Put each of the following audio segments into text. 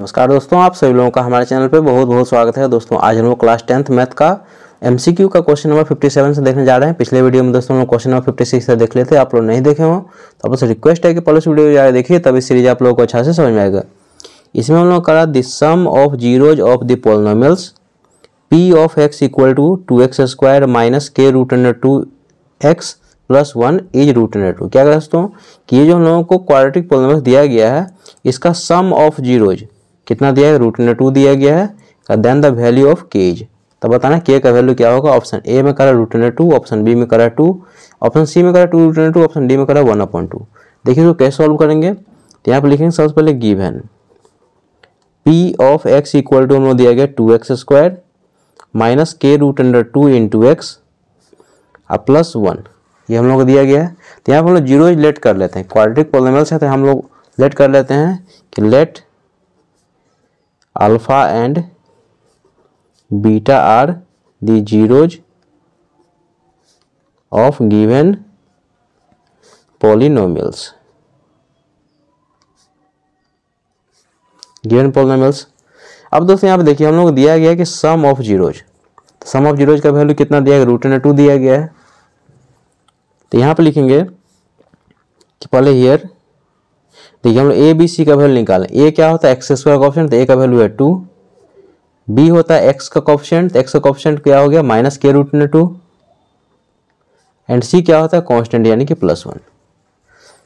नमस्कार दोस्तों, आप सभी लोगों का हमारे चैनल पे बहुत बहुत स्वागत है। दोस्तों आज हम लोग क्लास 10th मैथ का एमसीक्यू का क्वेश्चन नंबर 57 से देखने जा रहे हैं। पिछले वीडियो में दोस्तों हम लोग क्वेश्चन नंबर 56 से देख लेते हैं। आप लोग नहीं देखे हो तो आप लोग से रिक्वेस्ट है कि पहले वीडियो जाकर देखिए, तभी सीरीज आप लोगों को अच्छा से समझ में आएगा। इसमें हम लोग करा the sum of zeros of the polynomials p of x equal to 2x square minus k root under 2x plus 1 is root under 2। क्या करें दोस्तों कि ये जो हम लोगों को क्वाड्रेटिक पॉलिनोमियल दिया गया है, इसका सम ऑफ जीरोज कितना दिया है, रूट अंडर 2 दिया गया है। Then the value of k is, तब बताना k का वैल्यू क्या होगा। ऑप्शन ए में करा रूट अंडर 2, ऑप्शन बी में करा 2, ऑप्शन सी में करा 2 रूट अंडर 2, ऑप्शन डी में करा 1/2। देखिए तो कैसे सॉल्व करेंगे, तो यहाँ पर लिखेंगे सबसे पहले given p of x equal to हम लोग दिया गया 2x square minus k root under 2 into x plus 1, ये हम लोग को दिया गया है। तो यहाँ पर हम लोग जीरो लेट कर लेते हैं, क्वाड्रेटिक पॉलिनोमियल्स है तो हम लोग लेट कर लेते हैं कि let alpha and beta are the zeros of given polynomials. Given polynomials. अब दोस्तों यहाँ पे देखिए हम लोग को दिया गया है कि sum of zeros, sum of zeros का वैल्यू कितना दिया गया, रूट अंडर 2 दिया गया है। तो यहाँ पे लिखेंगे कि पहले हियर देखिए हम लोग ए बी सी का वैल्यू निकालें। ए क्या होता है, एक्स स्क्वायर का ऑप्शन, तो ए का वैल्यू है 2। बी होता है एक्स का कोएफिशिएंट, तो एक्स का कोएफिशिएंट क्या हो गया माइनस के रूट अंडर 2। एंड सी क्या होता है कांस्टेंट यानी कि प्लस 1।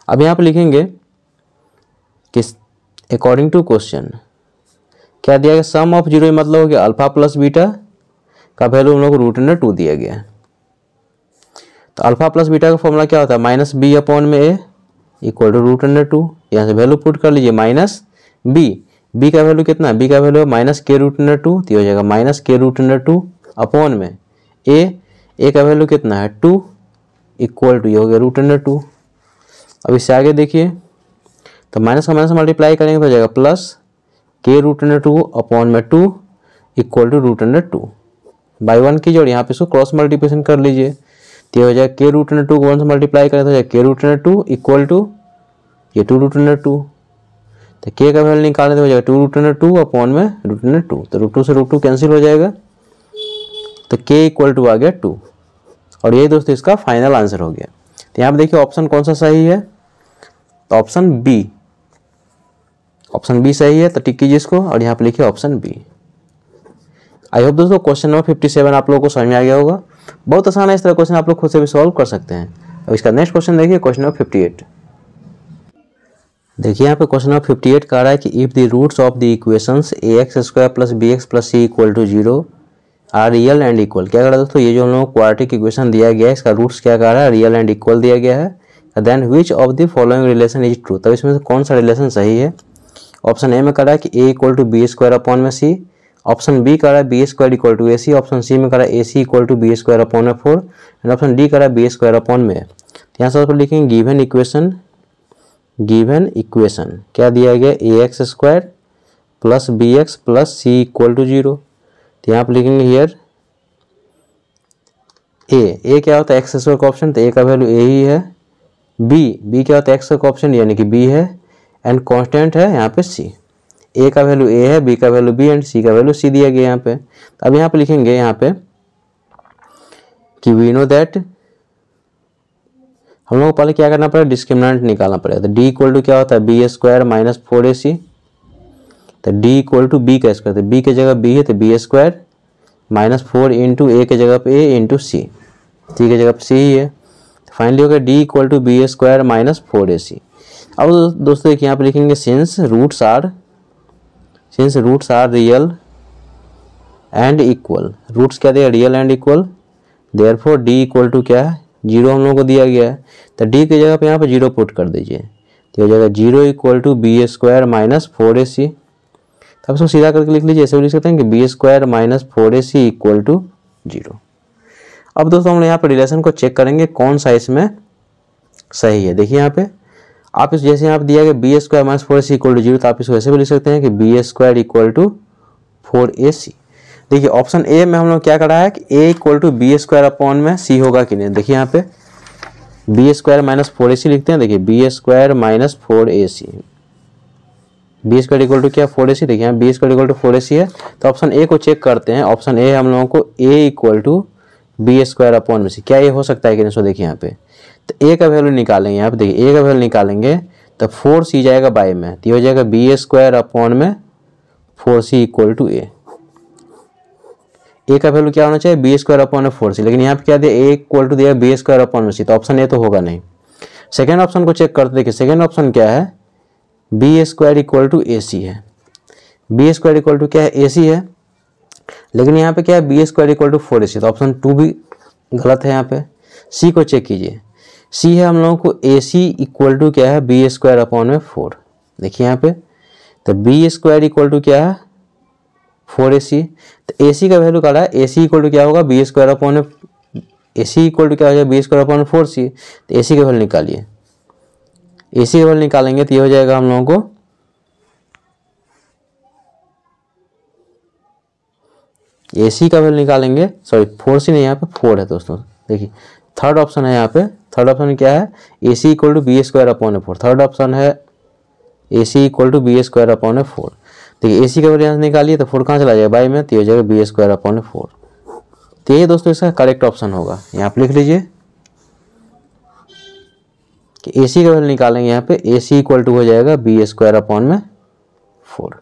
अब यहाँ पे लिखेंगे कि अकॉर्डिंग टू क्वेश्चन क्या दिया गया, सम ऑफ जीरो मतलब हो गया अल्फा प्लस बीटा का वैल्यू हम लोग को रूट अंडर 2 दिया गया है। तो अल्फा प्लस बीटा का फॉर्मूला क्या होता है, माइनस बी अपॉन में ए इक्वल टू रूट अंडर 2। यहाँ से वैल्यू पुट कर लीजिए माइनस बी, बी का वैल्यू कितना, बी का वैल्यू है माइनस के रूट अंडर 2, तो हो जाएगा माइनस के रूट अंडर 2 अपॉन में ए का वैल्यू कितना है 2 इक्वल टू, ये हो गया रूट अंडर 2। अब इससे आगे देखिए तो माइनस का माइनस मल्टीप्लाई करेंगे तो हो जाएगा प्लस के रूट अंडर 2 अपॉन में 2 equal to root under 2 by 1 कीजिए और यहाँ पे इसको क्रॉस मल्टीप्लिकेशन कर लीजिए, तो हो जाएगा के रूट अंडर 2 को 1 से मल्टीप्लाई करें तो हो जाएगा के रूट अंडर 2 इक्वल टू ये 2 रूट अंडर 2। तो के का वैल्यू निकालने तो हो जाएगा 2 रूट अंडर 2 अपॉन में रूट अंडर 2, तो रूट 2 से रूट 2 कैंसिल हो जाएगा, तो के इक्वल टू आ गया 2। और यही दोस्तों इसका फाइनल आंसर हो गया। तो यहाँ पे देखिए ऑप्शन कौन सा सही है, तो ऑप्शन बी सही है, तो टिक कीजिए इसको और यहाँ पे लिखिए ऑप्शन बी। आई होप दोस्तों क्वेश्चन नंबर 57 आप लोगों को समझ में आ गया होगा। बहुत आसान है, इस तरह क्वेश्चन आप लोग खुद से भी सॉल्व कर सकते हैं। अब इसका नेक्स्ट क्वेश्चन देखिए, क्वेश्चन नंबर 58। देखिए यहाँ पे क्वेश्चन नंबर 58 कह रहा है कि if the roots of the equations ax square plus bx plus c equal to 0 are real and equal. क्या कह रहा है दोस्तों, ये जो हम लोग क्वाड्रेटिक इक्वेशन दिया गया है इसका रूट्स क्या कह रहा है, रियल एंड इक्वल दिया गया है। Then which of the following relation is true, तब इसमें से कौन सा रिलेशन सही है। ऑप्शन ए में कह रहा है कि a equal to B square upon में c, ऑप्शन बी कह रहा है B square equal to A C, option C में कह रहा है A C equal to B square upon में 4 एंड ऑप्शन डी कह रहा है बी स्क्वायर अपॉन में। यहाँ से लिखेंगे गिवन इक्वेशन क्या दिया गया, A X square plus B X plus C equal to 0। तो यहाँ पर लिखेंगे हियर ए क्या होता है एक्स स्क्वायर का ऑप्शन, तो ए का वैल्यू ए ही है। बी क्या होता है एक्स का ऑप्शन यानी कि बी है, एंड कांस्टेंट है यहाँ पे सी। ए का वैल्यू ए है, बी का वैल्यू बी एंड सी का वैल्यू सी दिया गया यहाँ पे। तो अब यहाँ पे लिखेंगे यहाँ पे कि वी नो दैट, हम लोग को पहले क्या करना पड़ेगा, डिस्क्रिमिनेंट निकालना पड़ेगा। तो डी इक्वल टू क्या होता है बी स्क्वायर माइनस 4ac, तो डी इक्वल टू बी का स्क्वायर, तो बी की जगह बी है तो बी स्क्वायर माइनस 4 इंटू ए की जगह पे ए इंटू सी, सी की जगह पे सी ही है। फाइनली हो गया D equal to B square minus 4ac। अब दोस्तों देखिए यहाँ पे लिखेंगे since roots are real and equal, roots क्या दिया real and equal, therefore D equal to क्या है 0 हम लोगों को दिया गया है, तो डी की जगह पे यहाँ पे 0 पुट कर दीजिए, तो हो जाएगा 0 equal to B square minus 4ac। तब इसको सीधा करके लिख लीजिए, ऐसे लिख सकते हैं कि B square minus 4ac equal to 0। अब दोस्तों हम यहाँ पे रिलेशन को चेक करेंगे कौन सा इसमें सही है। देखिए यहाँ पे आप इस जैसे यहाँ पे दिया गया B square minus 4ac equal to 0, तो आप इसको ऐसे भी लिख सकते हैं कि B square equal to 4ac। देखिए ऑप्शन ए में हम लोग क्या करा है कि a equal to B square upon में c होगा कि नहीं। देखिए यहाँ पे बी स्क्वायर माइनस 4ac लिखते हैं, देखिए B square minus 4ac B square equal to क्या 4ac। देखिए यहाँ B square equal to 4ac है, तो ऑप्शन ए को चेक करते हैं। ऑप्शन ए हम लोगों को A equal to B square upon में सी, क्या ये हो सकता है कि नहीं। सो देखिए यहाँ पे तो ए का वैल्यू निकालेंगे, यहाँ पे देखिए ए का वैल्यू निकालेंगे तो 4c जाएगा बाई में, तो ये हो जाएगा बी स्क्वायर अपॉन में 4c इक्वल टू ए का वैल्यू क्या होना चाहिए बी स्क्वायर अपॉन में 4c, लेकिन यहाँ पे क्या दिया ए इक्वल टू दिया बी स्क्वायर अपॉन में सी, तो ऑप्शन ए तो होगा नहीं। सेकेंड ऑप्शन को चेक करते देखिए, सेकेंड ऑप्शन क्या है B square equal to A C है। बी स्क्वायर इक्वल टू क्या है ए सी है, लेकिन यहाँ पे क्या है B square equal to 4ac, तो ऑप्शन 2 भी गलत है। यहाँ पे सी को चेक कीजिए, सी है हम लोगों को ए सी इक्वल टू क्या है बी स्क्वायर अपॉन में 4। देखिए यहाँ पे तो बी स्क्वायर इक्वल टू क्या है 4ac, तो ए सी का वैल्यू क्या है ए सी इक्वल टू क्या होगा बी स्क्वायर अपॉन में, ए सी इक्वल टू क्या हो जाएगा बी स्क्वायर अपॉन 4c, तो ए सी का वैल्यू निकालिए। ए सी का वैल्यू निकालेंगे तो ये हो जाएगा हम लोगों को ए सी का वैल्यू निकालेंगे, सॉरी 4c नहीं, यहाँ पे 4 है दोस्तों। देखिए थर्ड ऑप्शन है यहाँ पे, थर्ड ऑप्शन क्या है A C equal to B square upon में 4, थर्ड ऑप्शन है A C equal to B square upon में 4। देखिए ए सी का वैल्यू यहाँ से निकालिए तो 4 कहाँ चला जाएगा बाई में, तो ये हो जाएगा बी स्क्वायर अपॉन में 4। तो ये दोस्तों इसका करेक्ट ऑप्शन होगा। यहाँ पे लिख लीजिए कि ए सी का वैल्यू निकालेंगे, यहाँ पे ए सी इक्वल टू हो जाएगा बी स्क्वायर अपॉन में 4।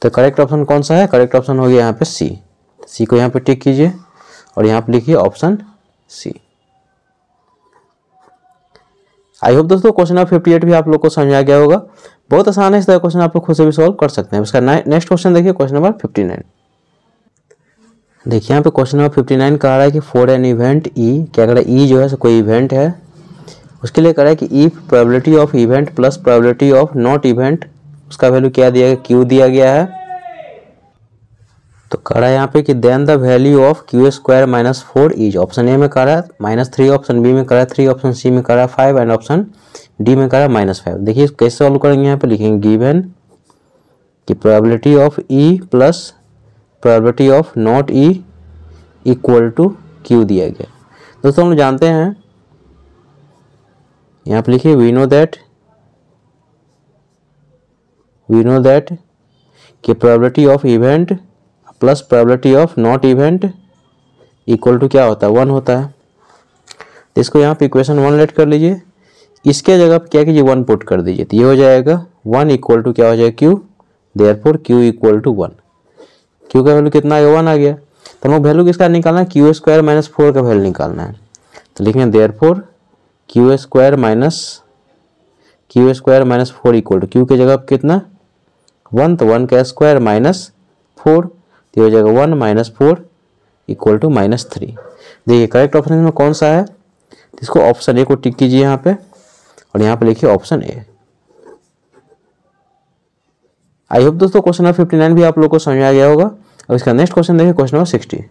तो करेक्ट ऑप्शन कौन सा है, करेक्ट ऑप्शन हो गया यहाँ पे सी। सी को यहाँ पे टिक कीजिए और यहाँ पे लिखिए ऑप्शन सी। आई होप दोस्तों क्वेश्चन नंबर 58 भी आप लोग को समझ आ गया होगा। बहुत आसान है, इस तरह क्वेश्चन आप लोग खुद से भी सॉल्व कर सकते हैं। इसका नेक्स्ट क्वेश्चन देखिए, क्वेश्चन नंबर 59। देखिए यहाँ पे क्वेश्चन नंबर 59 कह रहा है कि फॉर एन इवेंट ई, क्या कह रहा है ई जो है कोई इवेंट है, उसके लिए कह रहा है कि E probability of event plus probability of not event, उसका वैल्यू क्या दिया गया क्यू दिया गया है। तो कह रहा है यहाँ पे कि then the value of Q square minus 4 is, option A में कह रहा है -3, ऑप्शन बी में कह रहा है 3, ऑप्शन सी में कह रहा है 5 एंड ऑप्शन डी में कह रहा है -5। देखिए कैसे सॉल्व करेंगे, यहाँ पे लिखेंगे गिवन कि probability of E plus probability of not E equal to Q दिया गया। दोस्तों हम लोग जानते हैं, यहाँ पे लिखिए वी नो दैट कि probability of event plus probability of not event equal to क्या होता है 1 होता है। तो इसको यहाँ पे इक्वेशन 1 लेट कर लीजिए, इसके जगह पे क्या कीजिए 1 पुट कर दीजिए, तो ये हो जाएगा 1 इक्वल टू क्या हो जाएगा Q, therefore Q equal to 1। Q का वैल्यू कितना आ गया 1 आ गया, तो हम वैल्यू किसका निकालना है क्यू स्क्वायर माइनस 4 का वैल्यू निकालना है। तो लिखेंगे therefore Q square minus 4 equal to Q की जगह पे कितना 1, तो 1 का स्क्वायर माइनस 4, तो हो जाएगा 1 माइनस 4 इक्वल टू -3। देखिए करेक्ट ऑप्शन में कौन सा है, इसको ऑप्शन ए को टिक कीजिए यहाँ पे और यहाँ पे लिखिए ऑप्शन ए। आई होप दोस्तों क्वेश्चन नंबर 59 भी आप लोग को समझ आ गया होगा। और इसका नेक्स्ट क्वेश्चन देखिए क्वेश्चन नंबर 60।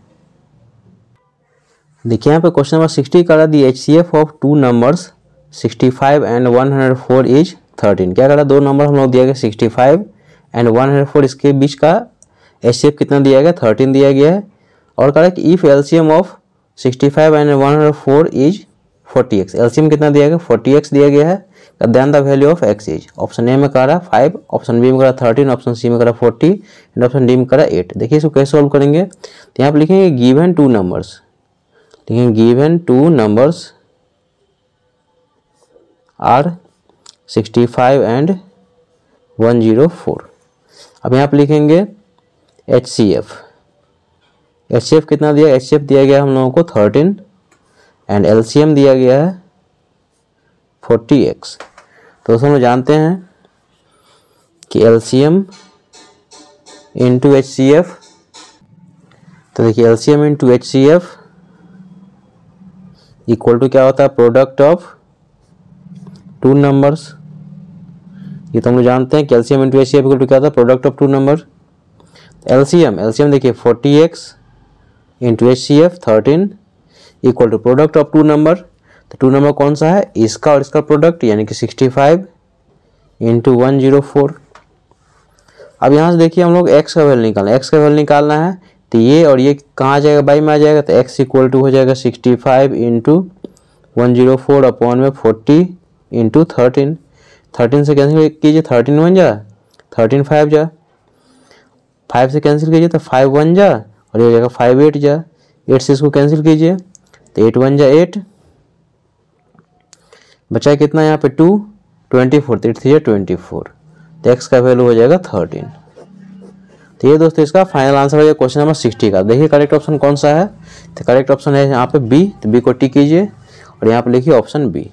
देखिए यहाँ पे क्वेश्चन नंबर 60 करा दी HCF of 2 numbers 65 and 104 is 13। क्या करा, दो नंबर हम लोग दिया गया 65 एंड 104, इसके बीच का HCF कितना दिया गया 13 दिया गया है। और कह रहा है कि if LCM of 65 and 104 is 40x, LCM कितना दिया गया 40x दिया गया है। Then the value of x is, option A में कह रहा है 5, ऑप्शन बी में कह रहा है 13, ऑप्शन सी में कह रहा है 40 एंड ऑप्शन डी में कह रहा है 8। देखिए इसको कैसे सॉल्व करेंगे, तो यहाँ पे लिखेंगे गिवन 2 नंबर्स, लिखेंगे गिवन 2 नंबर्स आर 65 एंड 104। अब यहाँ पे लिखेंगे HCF कितना दिया, HCF दिया गया हम लोगों को 13 एंड LCM दिया गया है 40x। तो दोस्तों हम जानते हैं कि LCM इंटू HCF, तो देखिए LCM into HCF equal to क्या होता है प्रोडक्ट ऑफ 2 नंबर्स। ये तो हम लोग जानते हैं कि LCM into HCF equal to क्या होता है प्रोडक्ट ऑफ 2 नंबर। LCM देखिए 40x into HCF 13 equal to product of 2 number. तो 2 नंबर कौन सा है, इसका और इसका प्रोडक्ट, यानी कि 65 इंटू 104। अब यहाँ से देखिए हम लोग x का वैल्यू निकालना है, x का वैल्यू निकालना है, तो ये और ये कहाँ आ जाएगा बाई में आ जाएगा, तो x इक्वल टू हो जाएगा 65 इंटू 104 अपॉन में 40 इंटू 13। 13 से कैंसिल कीजिए, 13 1 जा, 13 5 जा, 5 से कैंसिल कीजिए तो 5 1 जा, और ये हो जाएगा 5 8 जा, 8 से इसको कैंसिल कीजिए तो 8 1 जा 8, बचा कितना यहाँ पे 2, 24, 8 3 जा 24, तो x का वैल्यू हो जाएगा 13। तो ये दोस्तों इसका फाइनल आंसर हो जाएगा क्वेश्चन नंबर 60 का। देखिए करेक्ट ऑप्शन कौन सा है, तो करेक्ट ऑप्शन है यहाँ पे बी, तो बी को टिक कीजिए और यहाँ पे लिखिए ऑप्शन बी।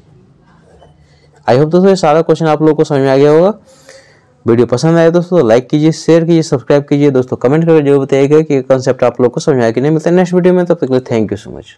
आई होप दोस्तों ये सारा क्वेश्चन आप लोगों को समझ में आ गया होगा। वीडियो पसंद आए दोस्तों तो लाइक कीजिए, शेयर कीजिए, सब्सक्राइब कीजिए दोस्तों, कमेंट करके जरूर बताइएगा कि कंसेप्ट आप लोग को समझ में आया कि नहीं। मिलते हैं नेक्स्ट वीडियो में, तब तक के लिए थैंक यू सो मच।